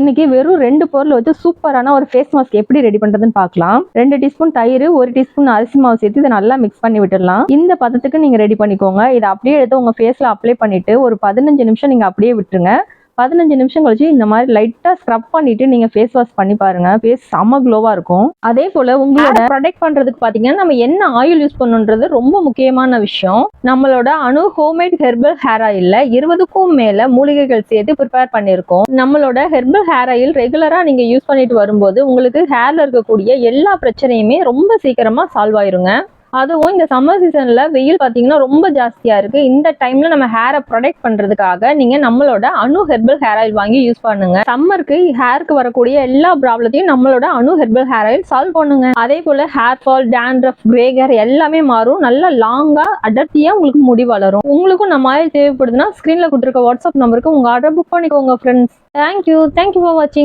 இன்னைக்கு வெறும் 2 பொருள் வச்சு சூப்பரான ஒரு ஃபேஸ் மாஸ்க் எப்படி ரெடி பண்றதுன்னு பார்க்கலாம். 2 டீஸ்பூன் தயிர், 1 டீஸ்பூன் அரிசி மாவு சேர்த்து இதை நல்லா மிக்ஸ் பண்ணி விட்டுடலாம். இந்த பதத்துக்கு நீங்க ரெடி பண்ணிக்கோங்க. இதை அப்படியே எடுத்து உங்க ஃபேஸ்ல அப்ளை பண்ணிட்டு ஒரு 15 நிமிஷம் நீங்க அப்படியே விட்டுருங்க. 15 நிமிஷம் கழிச்சு இந்த மாதிரி லைட்டா ஸ்க்ரப் பண்ணிட்டு நீங்க ஃபேஸ் வாஷ் பண்ணி பாருங்க. ஃபேஸ் செம க்ளோவா இருக்கும். அதே போல உங்களோட ப்ரொடெக்ட் பண்றதுக்கு பாத்தீங்கன்னா நம்ம என்ன ஆயில் யூஸ் பண்ணணுன்றது ரொம்ப முக்கியமான விஷயம். நம்மளோட அணு ஹோம்மேட் ஹெர்பல் ஹேர் ஆயில்ல 20க்கும் மேல மூலிகைகள் சேர்த்து ப்ரிப்பேர் பண்ணியிருக்கோம். நம்மளோட ஹெர்பல் ஹேர் ஆயில் ரெகுலரா நீங்க யூஸ் பண்ணிட்டு வரும்போது உங்களுக்கு ஹேர்ல இருக்கக்கூடிய எல்லா பிரச்சனையுமே ரொம்ப சீக்கிரமா சால்வ் ஆயிருங்க. அதுவும் இந்த சம்மர் சீசன்ல வெயில் பாத்தீங்கன்னா ரொம்ப ஜாஸ்தியா இருக்கு. இந்த டைம்ல நம்ம ஹேரை ப்ரொடெக்ட் பண்றதுக்காக நீங்க நம்மளோட அணு ஹெர்பல் ஹேர் ஆயில் வாங்கி யூஸ் பண்ணுங்க. சம்மருக்கு ஹேருக்கு வரக்கூடிய எல்லா ப்ராப்ளத்தையும் நம்மளோட அணு ஹெர்பல் ஹேர் ஆயில் சால்வ் பண்ணுங்க. அதே போல hair fall, dandruff, grey hair எல்லாமே மாறும். நல்லா லாங்கா அடர்த்தியா உங்களுக்கு முடி வளரும். உங்களுக்கும் நம்ம ஆயில் தேவைப்படுதுன்னா ஸ்கிரீன்ல கொடுத்துருக்க வாட்ஸ்அப் நம்பருக்கு உங்க ஆர்டர் புக் பண்ணிக்கோங்க ஃப்ரெண்ட்ஸ். தேங்க்யூ ஃபார் வாட்சிங்.